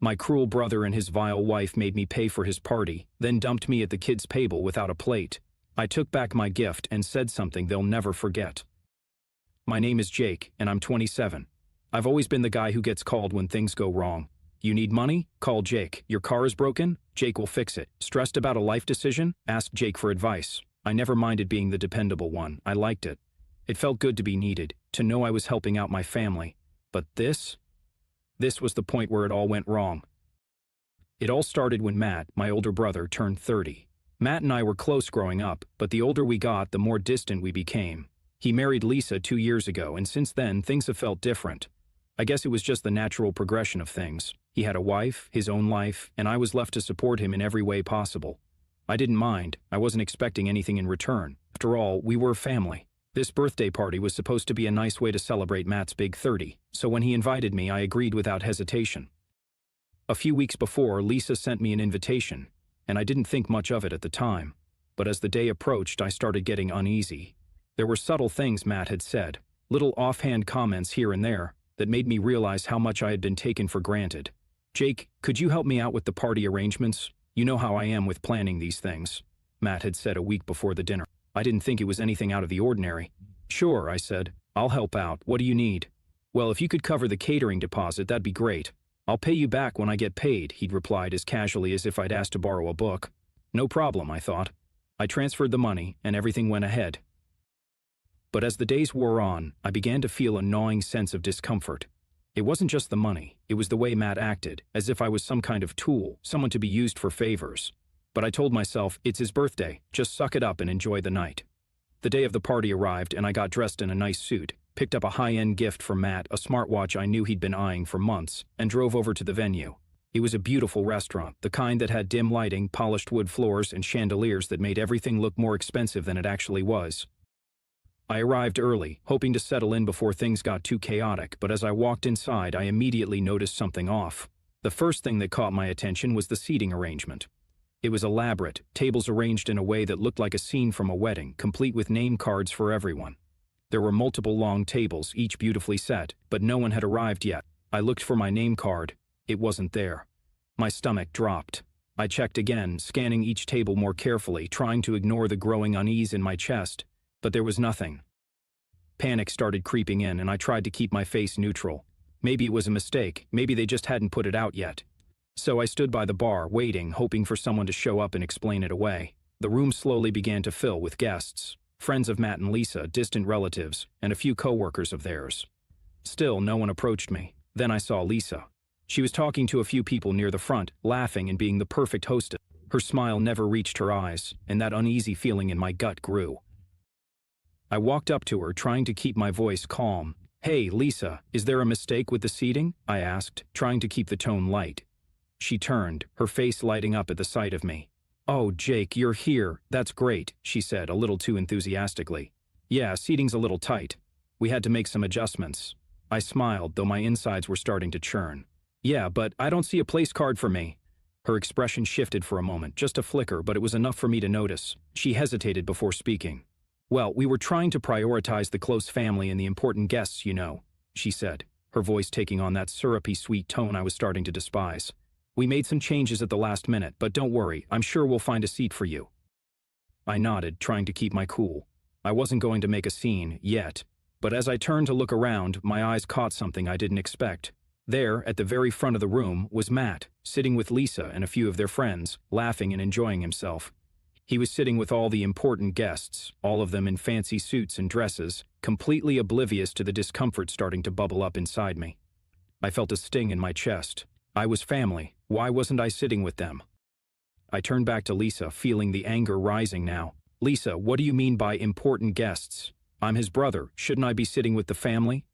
My cruel brother and his vile wife made me pay for his party, then dumped me at the kids' table without a plate. I took back my gift and said something they'll never forget. My name is Jake, and I'm 27. I've always been the guy who gets called when things go wrong. You need money? Call Jake. Your car is broken? Jake will fix it. Stressed about a life decision? Ask Jake for advice. I never minded being the dependable one. I liked it. It felt good to be needed, to know I was helping out my family. But this was the point where it all went wrong. It all started when Matt, my older brother, turned 30. Matt and I were close growing up, but the older we got, the more distant we became. He married Lisa 2 years ago, and since then, things have felt different. I guess it was just the natural progression of things. He had a wife, his own life, and I was left to support him in every way possible. I didn't mind. I wasn't expecting anything in return. After all, we were family. This birthday party was supposed to be a nice way to celebrate Matt's big 30, so when he invited me, I agreed without hesitation. A few weeks before, Lisa sent me an invitation, and I didn't think much of it at the time. But as the day approached, I started getting uneasy. There were subtle things Matt had said, little offhand comments here and there, that made me realize how much I had been taken for granted. Jake, could you help me out with the party arrangements? You know how I am with planning these things, Matt had said a week before the dinner. I didn't think it was anything out of the ordinary. Sure, I said. I'll help out. What do you need? Well, if you could cover the catering deposit, that'd be great. I'll pay you back when I get paid, he'd replied as casually as if I'd asked to borrow a book. No problem, I thought. I transferred the money, and everything went ahead. But as the days wore on, I began to feel a gnawing sense of discomfort. It wasn't just the money, it was the way Matt acted, as if I was some kind of tool, someone to be used for favors. But I told myself, it's his birthday, just suck it up and enjoy the night. The day of the party arrived and I got dressed in a nice suit, picked up a high-end gift for Matt, a smartwatch I knew he'd been eyeing for months, and drove over to the venue. It was a beautiful restaurant, the kind that had dim lighting, polished wood floors, and chandeliers that made everything look more expensive than it actually was. I arrived early, hoping to settle in before things got too chaotic, but as I walked inside, I immediately noticed something off. The first thing that caught my attention was the seating arrangement. It was elaborate, tables arranged in a way that looked like a scene from a wedding, complete with name cards for everyone. There were multiple long tables, each beautifully set, but no one had arrived yet. I looked for my name card. It wasn't there. My stomach dropped. I checked again, scanning each table more carefully, trying to ignore the growing unease in my chest. But there was nothing. Panic started creeping in, and I tried to keep my face neutral. Maybe it was a mistake, maybe they just hadn't put it out yet. So I stood by the bar, waiting, hoping for someone to show up and explain it away. The room slowly began to fill with guests, friends of Matt and Lisa, distant relatives, and a few co-workers of theirs. Still, no one approached me. Then I saw Lisa. She was talking to a few people near the front, laughing and being the perfect hostess. Her smile never reached her eyes, and that uneasy feeling in my gut grew. I walked up to her, trying to keep my voice calm. Hey, Lisa, is there a mistake with the seating? I asked, trying to keep the tone light. She turned, her face lighting up at the sight of me. Oh, Jake, you're here. That's great, she said, a little too enthusiastically. Yeah, seating's a little tight. We had to make some adjustments. I smiled, though my insides were starting to churn. Yeah, but I don't see a place card for me. Her expression shifted for a moment, just a flicker, but it was enough for me to notice. She hesitated before speaking. Well, we were trying to prioritize the close family and the important guests, you know, she said, her voice taking on that syrupy sweet tone I was starting to despise. We made some changes at the last minute, but don't worry, I'm sure we'll find a seat for you. I nodded, trying to keep my cool. I wasn't going to make a scene, yet, but as I turned to look around, my eyes caught something I didn't expect. There, at the very front of the room, was Matt, sitting with Lisa and a few of their friends, laughing and enjoying himself. He was sitting with all the important guests, all of them in fancy suits and dresses, completely oblivious to the discomfort starting to bubble up inside me. I felt a sting in my chest. I was family. Why wasn't I sitting with them? I turned back to Lisa, feeling the anger rising now. Lisa, what do you mean by important guests? I'm his brother. Shouldn't I be sitting with the family?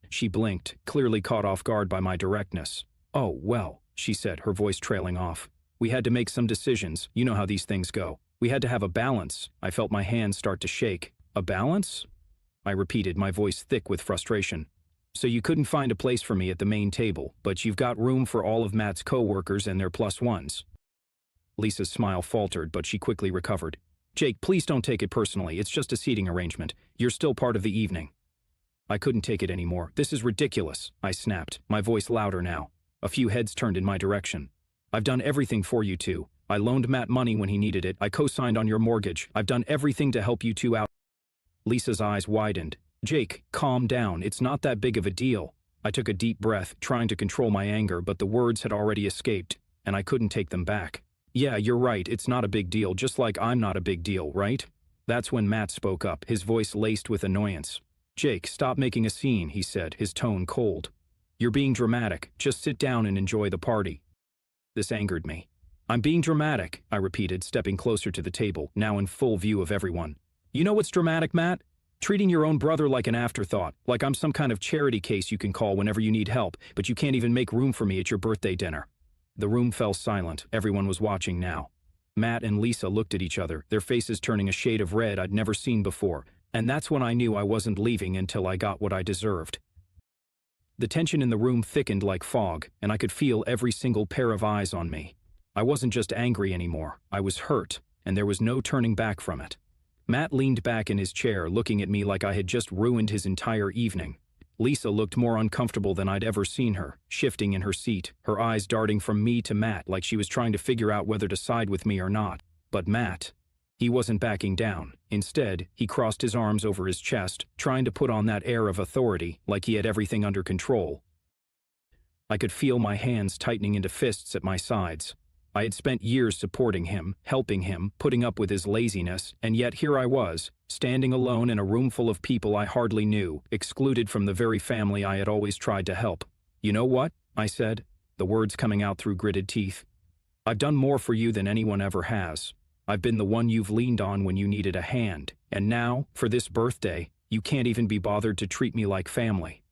She blinked, clearly caught off guard by my directness. Oh, well, she said, her voice trailing off. We had to make some decisions. You know how these things go. We had to have a balance. I felt my hands start to shake. A balance? I repeated, my voice thick with frustration. So you couldn't find a place for me at the main table, but you've got room for all of Matt's co-workers and their plus ones. Lisa's smile faltered, but she quickly recovered. Jake, please don't take it personally. It's just a seating arrangement. You're still part of the evening. I couldn't take it anymore. This is ridiculous, I snapped, my voice louder now. A few heads turned in my direction. I've done everything for you two. I loaned Matt money when he needed it. I co-signed on your mortgage. I've done everything to help you two out. Lisa's eyes widened. Jake, calm down. It's not that big of a deal. I took a deep breath, trying to control my anger, but the words had already escaped, and I couldn't take them back. Yeah, you're right. It's not a big deal, just like I'm not a big deal, right? That's when Matt spoke up, his voice laced with annoyance. Jake, stop making a scene, he said, his tone cold. You're being dramatic. Just sit down and enjoy the party. This angered me. I'm being dramatic, I repeated, stepping closer to the table, now in full view of everyone. You know what's dramatic, Matt? Treating your own brother like an afterthought, like I'm some kind of charity case you can call whenever you need help, but you can't even make room for me at your birthday dinner. The room fell silent. Everyone was watching now. Matt and Lisa looked at each other, their faces turning a shade of red I'd never seen before, and that's when I knew I wasn't leaving until I got what I deserved. The tension in the room thickened like fog, and I could feel every single pair of eyes on me. I wasn't just angry anymore. I was hurt, and there was no turning back from it. Matt leaned back in his chair, looking at me like I had just ruined his entire evening. Lisa looked more uncomfortable than I'd ever seen her, shifting in her seat, her eyes darting from me to Matt like she was trying to figure out whether to side with me or not. But Matt, he wasn't backing down. Instead, he crossed his arms over his chest, trying to put on that air of authority, like he had everything under control. I could feel my hands tightening into fists at my sides. I had spent years supporting him, helping him, putting up with his laziness, and yet here I was, standing alone in a room full of people I hardly knew, excluded from the very family I had always tried to help. You know what? I said, the words coming out through gritted teeth. I've done more for you than anyone ever has. I've been the one you've leaned on when you needed a hand, and now, for this birthday, you can't even be bothered to treat me like family.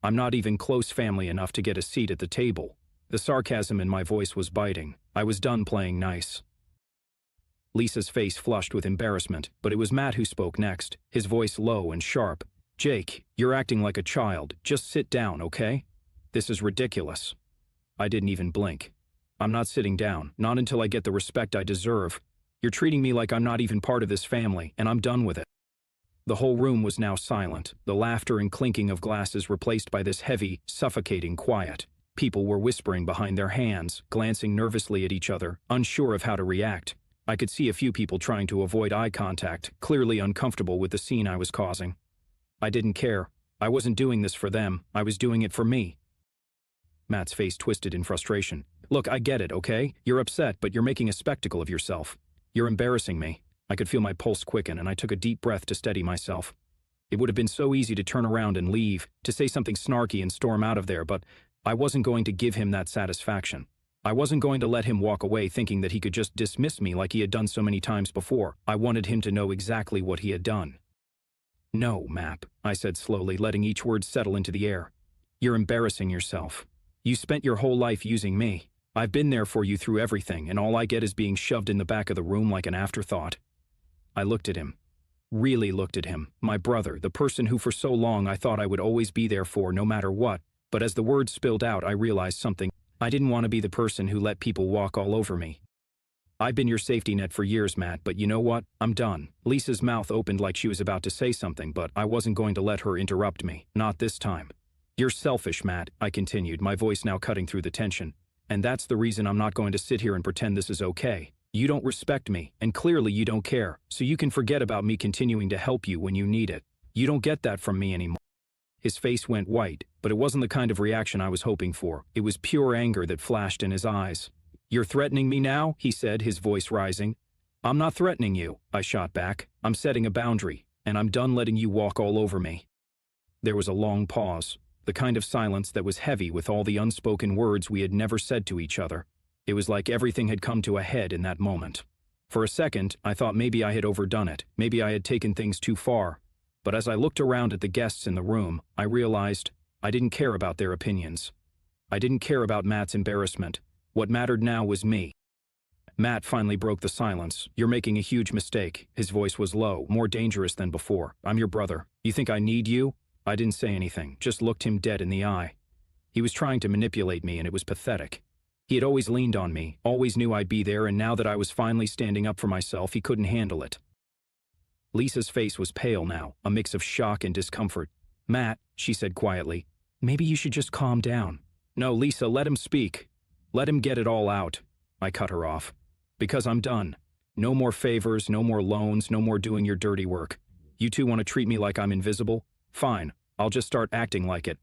I'm not even close family enough to get a seat at the table. The sarcasm in my voice was biting. I was done playing nice. Lisa's face flushed with embarrassment, but it was Matt who spoke next, his voice low and sharp. Jake, you're acting like a child. Just sit down, okay? This is ridiculous. I didn't even blink. I'm not sitting down, not until I get the respect I deserve. You're treating me like I'm not even part of this family, and I'm done with it. The whole room was now silent, the laughter and clinking of glasses replaced by this heavy, suffocating quiet. People were whispering behind their hands, glancing nervously at each other, unsure of how to react. I could see a few people trying to avoid eye contact, clearly uncomfortable with the scene I was causing. I didn't care. I wasn't doing this for them. I was doing it for me. Matt's face twisted in frustration. Look, I get it, okay? You're upset, but you're making a spectacle of yourself. You're embarrassing me. I could feel my pulse quicken, and I took a deep breath to steady myself. It would have been so easy to turn around and leave, to say something snarky and storm out of there, but I wasn't going to give him that satisfaction. I wasn't going to let him walk away thinking that he could just dismiss me like he had done so many times before. I wanted him to know exactly what he had done. No, Map, I said slowly, letting each word settle into the air. You're embarrassing yourself. You spent your whole life using me. I've been there for you through everything, and all I get is being shoved in the back of the room like an afterthought. I looked at him. Really looked at him. My brother, the person who for so long I thought I would always be there for no matter what. But as the words spilled out, I realized something. I didn't want to be the person who let people walk all over me. I've been your safety net for years, Matt, but you know what? I'm done. Lisa's mouth opened like she was about to say something, but I wasn't going to let her interrupt me. Not this time. You're selfish, Matt, I continued, my voice now cutting through the tension. And that's the reason I'm not going to sit here and pretend this is okay. You don't respect me, and clearly you don't care, so you can forget about me continuing to help you when you need it. You don't get that from me anymore. His face went white, but it wasn't the kind of reaction I was hoping for. It was pure anger that flashed in his eyes. You're threatening me now? He said, his voice rising. I'm not threatening you, I shot back. I'm setting a boundary, and I'm done letting you walk all over me. There was a long pause, the kind of silence that was heavy with all the unspoken words we had never said to each other. It was like everything had come to a head in that moment. For a second, I thought maybe I had overdone it, maybe I had taken things too far. But as I looked around at the guests in the room, I realized I didn't care about their opinions. I didn't care about Matt's embarrassment. What mattered now was me. Matt finally broke the silence. You're making a huge mistake. His voice was low, more dangerous than before. I'm your brother. You think I need you? I didn't say anything, just looked him dead in the eye. He was trying to manipulate me, and it was pathetic. He had always leaned on me, always knew I'd be there, and now that I was finally standing up for myself, he couldn't handle it. Lisa's face was pale now, a mix of shock and discomfort. Matt, she said quietly, maybe you should just calm down. No, Lisa, let him speak. Let him get it all out. I cut her off. Because I'm done. No more favors, no more loans, no more doing your dirty work. You two want to treat me like I'm invisible? Fine, I'll just start acting like it.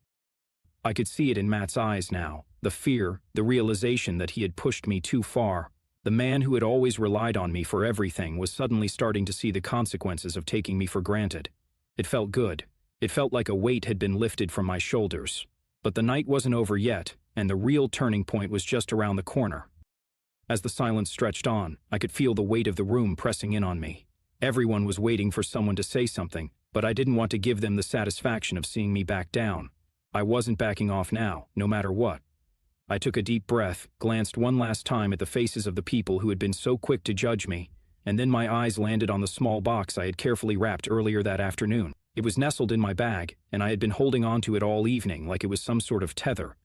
I could see it in Matt's eyes now, the fear, the realization that he had pushed me too far. The man who had always relied on me for everything was suddenly starting to see the consequences of taking me for granted. It felt good. It felt like a weight had been lifted from my shoulders. But the night wasn't over yet, and the real turning point was just around the corner. As the silence stretched on, I could feel the weight of the room pressing in on me. Everyone was waiting for someone to say something, but I didn't want to give them the satisfaction of seeing me back down. I wasn't backing off now, no matter what. I took a deep breath, glanced one last time at the faces of the people who had been so quick to judge me, and then my eyes landed on the small box I had carefully wrapped earlier that afternoon. It was nestled in my bag, and I had been holding on to it all evening like it was some sort of tether.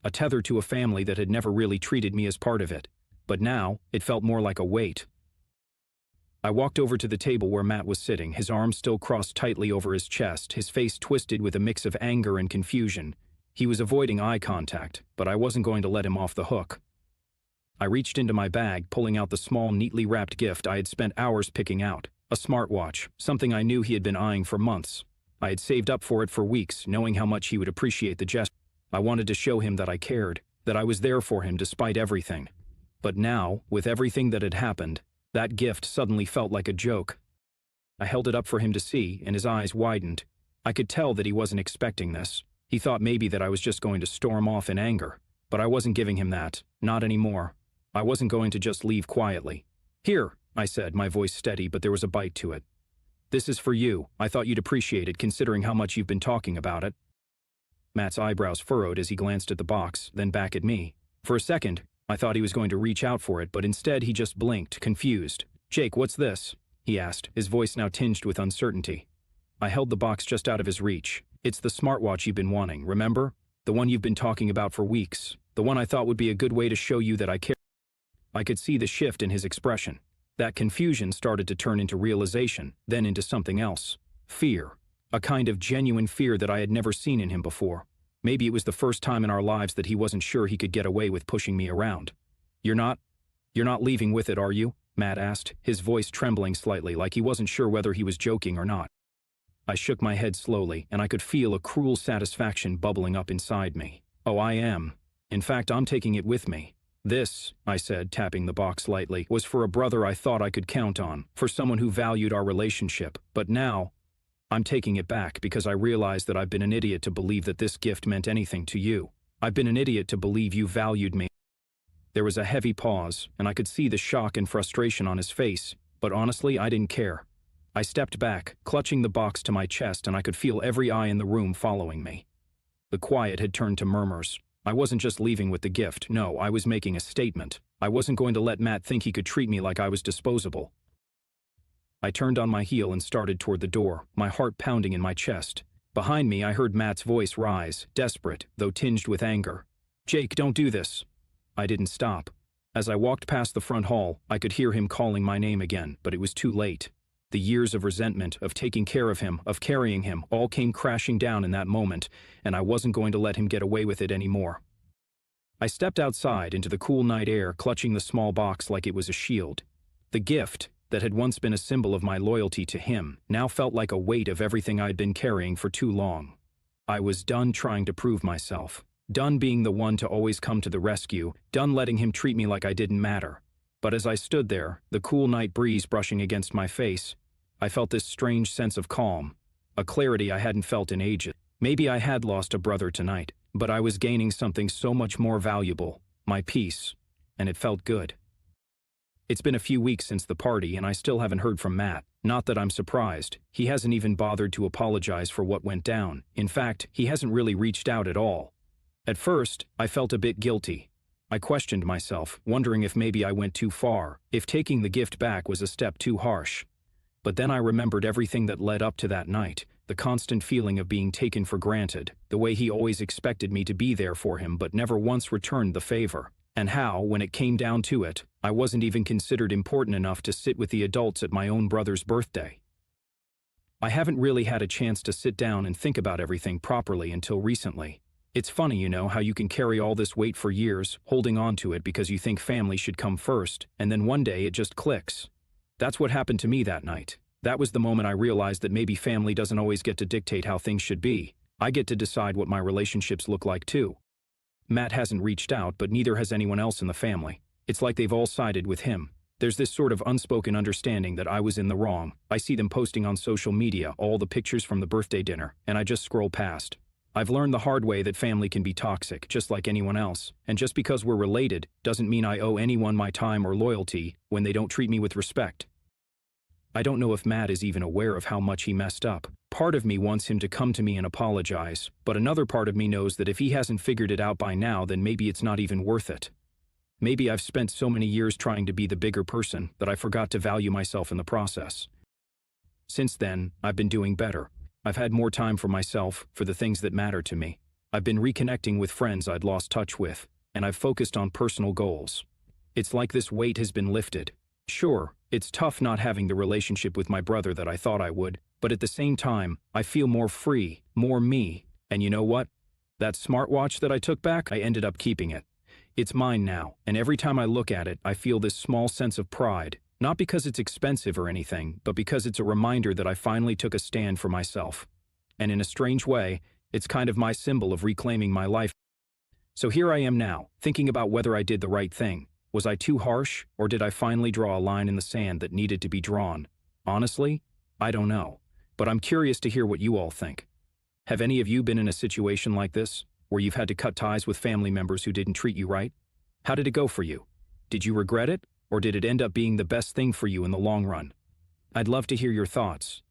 A tether to a family that had never really treated me as part of it. But now, it felt more like a weight. I walked over to the table where Matt was sitting, his arms still crossed tightly over his chest, his face twisted with a mix of anger and confusion. He was avoiding eye contact, but I wasn't going to let him off the hook. I reached into my bag, pulling out the small, neatly wrapped gift I had spent hours picking out. A smartwatch, something I knew he had been eyeing for months. I had saved up for it for weeks, knowing how much he would appreciate the gesture. I wanted to show him that I cared, that I was there for him despite everything. But now, with everything that had happened, that gift suddenly felt like a joke. I held it up for him to see, and his eyes widened. I could tell that he wasn't expecting this. He thought maybe that I was just going to storm off in anger. But I wasn't giving him that, not anymore. I wasn't going to just leave quietly. Here, I said, my voice steady, but there was a bite to it. This is for you. I thought you'd appreciate it considering how much you've been talking about it. Matt's eyebrows furrowed as he glanced at the box, then back at me. For a second, I thought he was going to reach out for it, but instead he just blinked, confused. Jake, what's this? He asked, his voice now tinged with uncertainty. I held the box just out of his reach. It's the smartwatch you've been wanting, remember? The one you've been talking about for weeks. The one I thought would be a good way to show you that I care. I could see the shift in his expression. That confusion started to turn into realization, then into something else. Fear. A kind of genuine fear that I had never seen in him before. Maybe it was the first time in our lives that he wasn't sure he could get away with pushing me around. You're not leaving with it, are you? Matt asked, his voice trembling slightly like he wasn't sure whether he was joking or not. I shook my head slowly, and I could feel a cruel satisfaction bubbling up inside me. Oh, I am. In fact, I'm taking it with me. This, I said, tapping the box lightly, was for a brother I thought I could count on, for someone who valued our relationship. But now, I'm taking it back because I realize that I've been an idiot to believe that this gift meant anything to you. I've been an idiot to believe you valued me. There was a heavy pause, and I could see the shock and frustration on his face, but honestly, I didn't care. I stepped back, clutching the box to my chest, and I could feel every eye in the room following me. The quiet had turned to murmurs. I wasn't just leaving with the gift, no, I was making a statement. I wasn't going to let Matt think he could treat me like I was disposable. I turned on my heel and started toward the door, my heart pounding in my chest. Behind me, I heard Matt's voice rise, desperate, though tinged with anger. Jake, don't do this. I didn't stop. As I walked past the front hall, I could hear him calling my name again, but it was too late. The years of resentment, of taking care of him, of carrying him, all came crashing down in that moment, and I wasn't going to let him get away with it anymore. I stepped outside into the cool night air, clutching the small box like it was a shield. The gift, that had once been a symbol of my loyalty to him, now felt like a weight of everything I'd been carrying for too long. I was done trying to prove myself, done being the one to always come to the rescue, done letting him treat me like I didn't matter. But as I stood there, the cool night breeze brushing against my face, I felt this strange sense of calm, a clarity I hadn't felt in ages. Maybe I had lost a brother tonight, but I was gaining something so much more valuable, my peace, and it felt good. It's been a few weeks since the party, and I still haven't heard from Matt. Not that I'm surprised. He hasn't even bothered to apologize for what went down. In fact, he hasn't really reached out at all. At first, I felt a bit guilty. I questioned myself, wondering if maybe I went too far, if taking the gift back was a step too harsh. But then I remembered everything that led up to that night, the constant feeling of being taken for granted, the way he always expected me to be there for him but never once returned the favor. And how, when it came down to it, I wasn't even considered important enough to sit with the adults at my own brother's birthday. I haven't really had a chance to sit down and think about everything properly until recently. It's funny, how you can carry all this weight for years, holding on to it because you think family should come first, and then one day it just clicks. That's what happened to me that night. That was the moment I realized that maybe family doesn't always get to dictate how things should be. I get to decide what my relationships look like too. Matt hasn't reached out, but neither has anyone else in the family. It's like they've all sided with him. There's this sort of unspoken understanding that I was in the wrong. I see them posting on social media all the pictures from the birthday dinner, and I just scroll past. I've learned the hard way that family can be toxic, just like anyone else, and just because we're related doesn't mean I owe anyone my time or loyalty when they don't treat me with respect. I don't know if Matt is even aware of how much he messed up. Part of me wants him to come to me and apologize, but another part of me knows that if he hasn't figured it out by now, then maybe it's not even worth it. Maybe I've spent so many years trying to be the bigger person that I forgot to value myself in the process. Since then, I've been doing better. I've had more time for myself, for the things that matter to me. I've been reconnecting with friends I'd lost touch with, and I've focused on personal goals. It's like this weight has been lifted. Sure, it's tough not having the relationship with my brother that I thought I would, but at the same time, I feel more free, more me. And you know what? That smartwatch that I took back, I ended up keeping it. It's mine now, and every time I look at it, I feel this small sense of pride. Not because it's expensive or anything, but because it's a reminder that I finally took a stand for myself. And in a strange way, it's kind of my symbol of reclaiming my life. So here I am now, thinking about whether I did the right thing. Was I too harsh, or did I finally draw a line in the sand that needed to be drawn? Honestly, I don't know. But I'm curious to hear what you all think. Have any of you been in a situation like this, where you've had to cut ties with family members who didn't treat you right? How did it go for you? Did you regret it? Or did it end up being the best thing for you in the long run? I'd love to hear your thoughts.